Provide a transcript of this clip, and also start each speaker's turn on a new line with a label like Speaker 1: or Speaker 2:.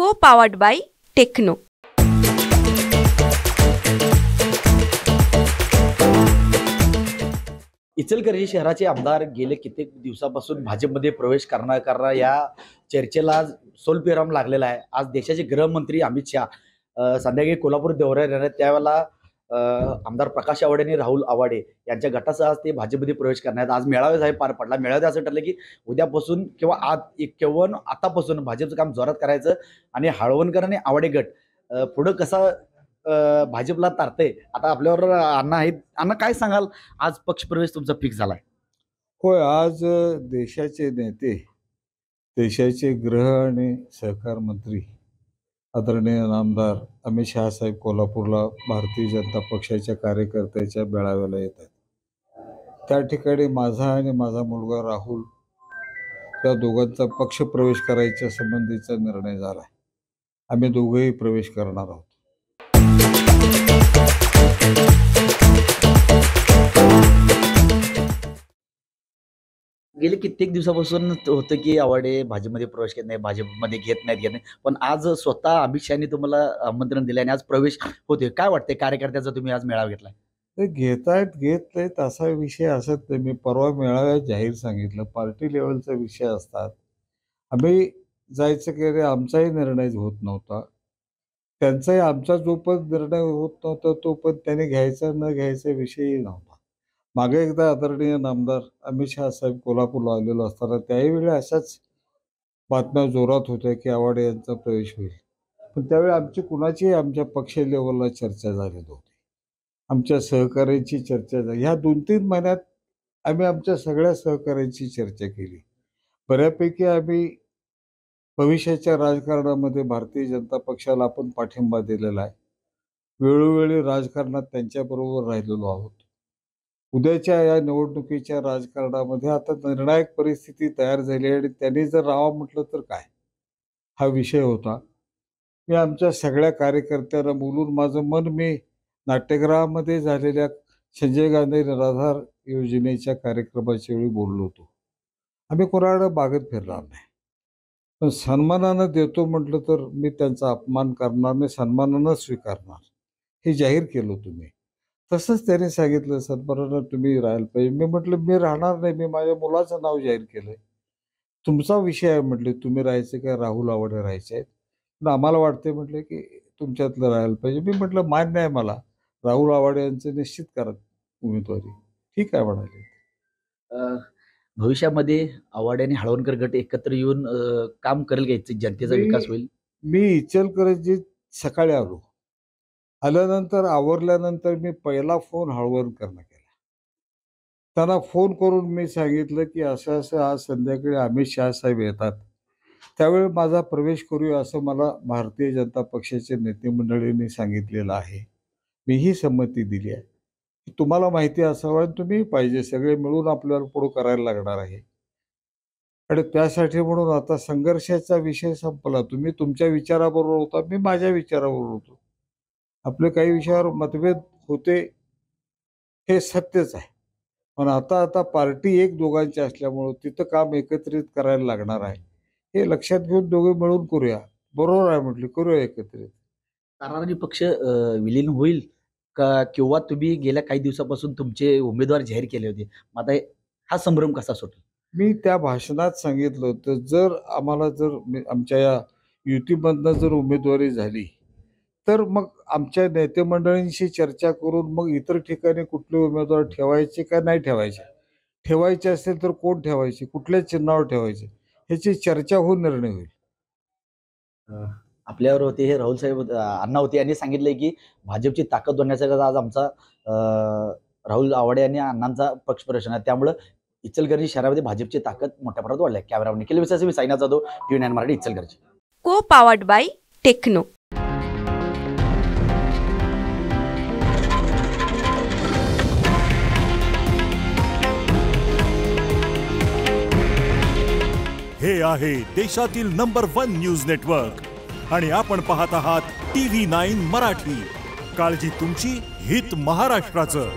Speaker 1: Co-powered by Techno.
Speaker 2: Ichalkaranji शहराचे आमदार गेले कित्येक दिवसापासून भाजपमध्ये प्रवेश करणार या चर्चेला सोलपेराम लागलेला आहे। आज देशाचे गृहमंत्री अमित शाह संध्याकाळी कोल्हापूर दौऱ्यावर येणार आहेत। त्यावेळेला आमदार प्रकाश आवाडे आणि राहुल आवाडे यांच्या गटासह आज ते भाजपमध्ये प्रवेश करणार आहेत। आज मेळावा साहेब पार पडला। मेळाव्यात असं ठरलं की उद्यापासून किंवा आतापासून भाजपचं काम जोरात करायचं आणि हळवणकर आणि आवाडे गट पुढे कसा भाजपला तारते। आता आपल्यावर अण्णा आहेत। अण्णा काय सांगाल, आज पक्ष प्रवेश तुमचा फिक्स झालाय?
Speaker 3: होय, आज देशाचे नेते, देशाचे गृह आणि सहकार मंत्री आदरणीय आमदार अमित शाह साहेब कोल्हापूरला भारतीय जनता पक्षाच्या कार्यकर्त्याच्या मेळाव्याला येत आहेत। त्या ठिकाणी माझा आणि माझा मुलगा राहुल या दोघांचा पक्ष प्रवेश करायच्या संबंधीचा निर्णय झाला आहे। आम्ही दोघेही प्रवेश करणार आहोत।
Speaker 2: गेले कित्येक दिवसापासून होतं की आवाडे भाजपमध्ये प्रवेश करत नाही, भाजपमध्ये घेत नाही, पण आज स्वतः अमित शहानी तुम्हाला आमंत्रण दिलं आणि आज प्रवेश होते। काय वाटतंय कार्यकर्त्याचा तुम्ही आज मेळावा घेतलाय?
Speaker 3: ते घेत नाहीत असा विषय असत नाही। मी परवा मेळाव्यात जाहीर सांगितलं, पार्टी लेवलचा विषय असतात। आम्ही जायचं की रे, आमचाही निर्णय होत नव्हता, त्यांचाही आमचा जोपर्यंत निर्णय होत नव्हता तोपर्यंत त्याने घ्यायचा न घ्यायचा विषयही नव्हता। मागे एकदा आदरणीय आमदार अमित शाह साहेब कोल्हापूरला आलेलो असताना त्याही वेळी अशाच बातम्या जोरात होत्या की आवाडे यांचा प्रवेश होईल, पण त्यावेळी आमची कुणाची आमच्या पक्ष लेवलला चर्चा झाली नव्हती। आमच्या सहकार्याची चर्चा झाली। ह्या 2-3 महिन्यात आम्ही आमच्या सगळ्या सहकार्यांची चर्चा केली। बऱ्यापैकी आम्ही भविष्याच्या राजकारणामध्ये भारतीय जनता पक्षाला आपण पाठिंबा दिलेला आहे। वेळोवेळी राजकारणात त्यांच्याबरोबर राहिलेलो आहोत। उद्याच्या या निवडणुकीच्या राजकारणामध्ये आता निर्णायक परिस्थिती तयार झाली आणि त्यांनी जर राहावं म्हटलं तर काय, हा विषय होता। मी आमच्या सगळ्या कार्यकर्त्यांना बोलून माझं मन मी नाट्यगृहामध्ये झालेल्या संजय गांधी निराधार योजनेच्या कार्यक्रमाच्या वेळी बोललो होतो। आम्ही कोणाकडे मागत फिरणार नाही, पण सन्मानानं देतो म्हटलं तर मी त्यांचा अपमान करणार नाही, सन्मानानं स्वीकारणार, हे जाहीर केलं तुम्ही। तसंच त्यांनी सांगितलं, सन्मानानं तुम्ही राहायला पाहिजे। मी म्हटलं मी राहणार नाही, मी माझ्या मुलाचं नाव जाहीर केलंय। तुमचा विषय आहे म्हटले, तुम्ही राहायचं काय राहुल आवाडे राहायचे आहेत, पण आम्हाला वाटते म्हटले की तुमच्यातलं राहायला पाहिजे। मी म्हटलं मान्य आहे मला, राहुल आवाडे यांचं निश्चित करा उमेदवारी। ठीक आहे म्हणाले।
Speaker 2: भविष्यामध्ये आवाडे आणि हळवणकर गट एकत्र येऊन काम करेल का, जनतेचा विकास होईल?
Speaker 3: मी इचलकरंजीत सकाळी आल्यानंतर आवरल्यानंतर मी पहिला फोन हळवणकरला केला। त्यांना फोन करून मी सांगितलं की असं असं आज संध्याकाळी अमित शाह साहेब येतात, त्यावेळी माझा प्रवेश करूया असं मला भारतीय जनता पक्षाचे नेते मंडळींनी सांगितलेलं आहे। मीही संमती दिली आहे। तुम्हाला माहिती असावं आणि तुम्ही पाहिजे, सगळे मिळून आपल्याला पुढे करायला लागणार आहे। आणि त्यासाठी म्हणून आता संघर्षाचा विषय संपला। तुम्ही तुमच्या विचाराबरोबर होता, मी माझ्या विचाराबरोबर होतो। आपले काही विषयावर मतभेद होते हे सत्यच आहे, पण आता पार्टी एक दोघांची असल्यामुळं तिथं काम एकत्रित करायला लागणार आहे। हे लक्षात घेऊन दोघे मिळून करूया। बरोबर आहे म्हटले, करूया एकत्रित।
Speaker 2: राष्ट्रवादी पक्ष विलीन होईल का, किंवा तुम्ही गेल्या काही दिवसापासून तुमचे उमेदवार जाहीर केले होते, मग आता हा संभ्रम कसा सुटेल?
Speaker 3: मी त्या भाषणात सांगितलं होतं, जर आम्हाला आमच्या या युतीमधनं जर उमेदवारी झाली तर मग आमच्या नेते मंडळींशी चर्चा करून मग इतर ठिकाणी कुठले उमेदवार ठेवायचे का नाही ठेवायचे, ठेवायचे असेल तर कोण ठेवायचे, कुठल्या चिन्हावर ठेवायचे, ह्याची चर्चा होऊन निर्णय होईल।
Speaker 2: आपल्यावर होते हे राहुल साहेब अण्णा होते, यांनी सांगितलंय की भाजपची ताकद वाढण्याचा आज आमचा राहुल आवाडे आणि अण्णांचा पक्ष प्रवेश आहे, त्यामुळे इचलकरंजी शहरामध्ये भाजपची ताकद मोठ्या प्रमाणात वाढली आहे। कॅमेरामन निखिल विसासे, मी Sainath Jadhav, TV9 Marathi, Ichalkaranji.
Speaker 1: Co-powered by Techno.
Speaker 4: हे आहे देशातील नंबर 1 न्यूज नेटवर्क आणि आपण पाहत आहात TV9 मराठी। काळजी तुमची, हित महाराष्ट्राचं।